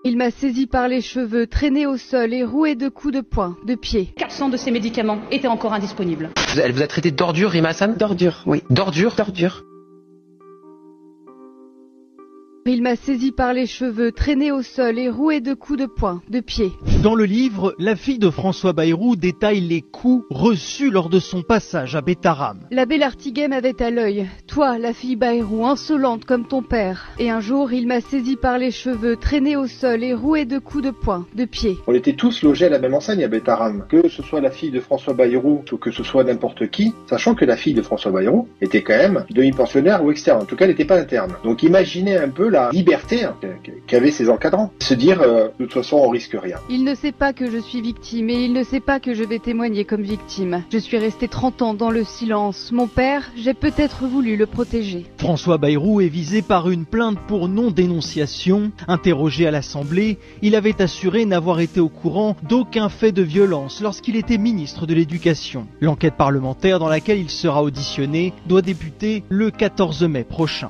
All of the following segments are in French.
Il m'a saisi par les cheveux, traîné au sol et roué de coups de poing, de pied. 400 de ces médicaments étaient encore indisponibles. Elle vous a traité d'ordure, Rima Hassan? D'ordure, oui. D'ordure? D'ordure. Il m'a saisi par les cheveux, traîné au sol et roué de coups de poing, de pied. Dans le livre, la fille de François Bayrou détaille les coups reçus lors de son passage à Bétharram. L'abbé Lartiguet m'avait à l'œil. Toi, la fille Bayrou, insolente comme ton père. Et un jour, il m'a saisi par les cheveux, traîné au sol et roué de coups de poing, de pied. On était tous logés à la même enseigne à Bétharram. Que ce soit la fille de François Bayrou ou que ce soit n'importe qui, sachant que la fille de François Bayrou était quand même demi-pensionnaire ou externe. En tout cas, elle n'était pas interne. Donc imaginez un peu la liberté qu'avaient ses encadrants. Se dire, de toute façon, on risque rien. Il ne sait pas que je suis victime et il ne sait pas que je vais témoigner comme victime. Je suis restée 30 ans dans le silence. Mon père, j'ai peut-être voulu le protéger. François Bayrou est visé par une plainte pour non-dénonciation. Interrogé à l'Assemblée, il avait assuré n'avoir été au courant d'aucun fait de violence lorsqu'il était ministre de l'Éducation. L'enquête parlementaire dans laquelle il sera auditionné doit débuter le 14 mai prochain.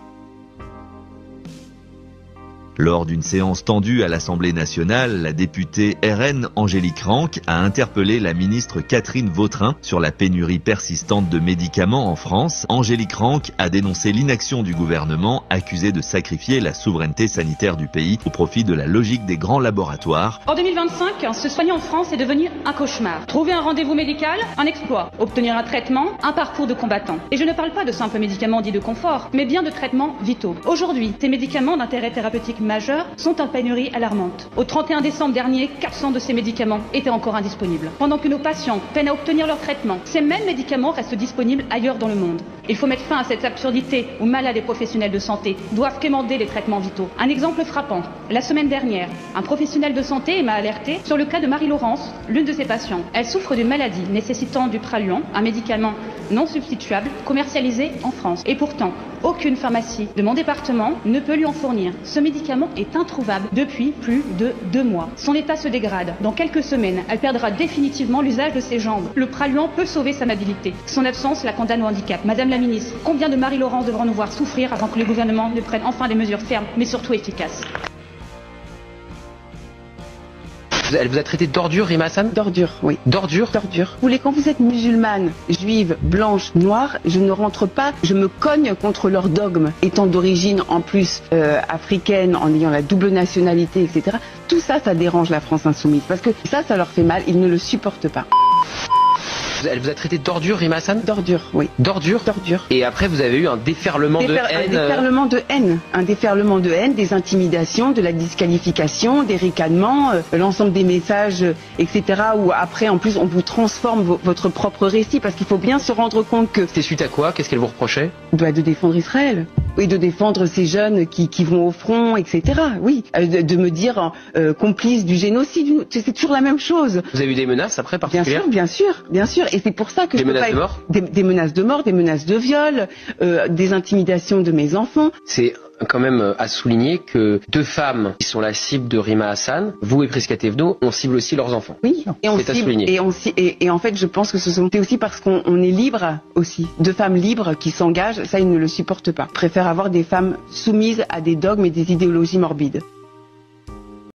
Lors d'une séance tendue à l'Assemblée nationale, la députée RN Angélique Ranck a interpellé la ministre Catherine Vautrin sur la pénurie persistante de médicaments en France. Angélique Ranck a dénoncé l'inaction du gouvernement, accusé de sacrifier la souveraineté sanitaire du pays au profit de la logique des grands laboratoires. En 2025, se soigner en France est devenu un cauchemar. Trouver un rendez-vous médical, un exploit. Obtenir un traitement, un parcours de combattant. Et je ne parle pas de simples médicaments dits de confort, mais bien de traitements vitaux. Aujourd'hui, ces médicaments d'intérêt thérapeutique majeur sont en pénurie alarmante. Au 31 décembre dernier, 400 de ces médicaments étaient encore indisponibles. Pendant que nos patients peinent à obtenir leur traitement, ces mêmes médicaments restent disponibles ailleurs dans le monde. Il faut mettre fin à cette absurdité où malades et professionnels de santé doivent quémander les traitements vitaux. Un exemple frappant. La semaine dernière, un professionnel de santé m'a alerté sur le cas de Marie-Laurence, l'une de ses patients. Elle souffre d'une maladie nécessitant du Praluent, un médicament non substituable, commercialisé en France. Et pourtant, aucune pharmacie de mon département ne peut lui en fournir. Ce médicament est introuvable depuis plus de 2 mois. Son état se dégrade. Dans quelques semaines, elle perdra définitivement l'usage de ses jambes. Le Praluent peut sauver sa mobilité. Son absence la condamne au handicap. Madame la ministre, combien de Marie-Laurence devront nous voir souffrir avant que le gouvernement ne prenne enfin des mesures fermes, mais surtout efficaces? Elle vous a traité d'ordure, Rima Hassan? D'ordure, oui. D'ordure? D'ordure. Vous voulez, quand vous êtes musulmane, juive, blanche, noire, je ne rentre pas, je me cogne contre leur dogme. Étant d'origine en plus africaine, en ayant la double nationalité, etc. Tout ça, ça dérange la France insoumise. Parce que ça leur fait mal, ils ne le supportent pas. Elle vous a traité d'ordure, Rima Hassan? D'ordure, oui. D'ordure? D'ordure. Et après, vous avez eu un déferlement de haine. Un déferlement de haine. Un déferlement de haine, des intimidations, de la disqualification, des ricanements, l'ensemble des messages, etc. Où après, en plus, on vous transforme votre propre récit. Parce qu'il faut bien se rendre compte que... C'était suite à quoi? Qu'est-ce qu'elle vous reprochait? De défendre Israël. Oui, de défendre ces jeunes qui vont au front, etc. Oui, de me dire complice du génocide. C'est toujours la même chose. Vous avez eu des menaces après particulières? Bien sûr. Et c'est pour ça que des menaces de mort? Des menaces de mort, des menaces de viol, des intimidations de mes enfants. C'est quand même à souligner que 2 femmes qui sont la cible de Rima Hassan, vous et Prisca Thévenot, on cible aussi leurs enfants. Oui, et on c'est à souligner. Et en fait, je pense que c'est aussi parce qu'on est libre aussi. 2 femmes libres qui s'engagent, ça, ils ne le supportent pas. Ils préfèrent avoir des femmes soumises à des dogmes et des idéologies morbides.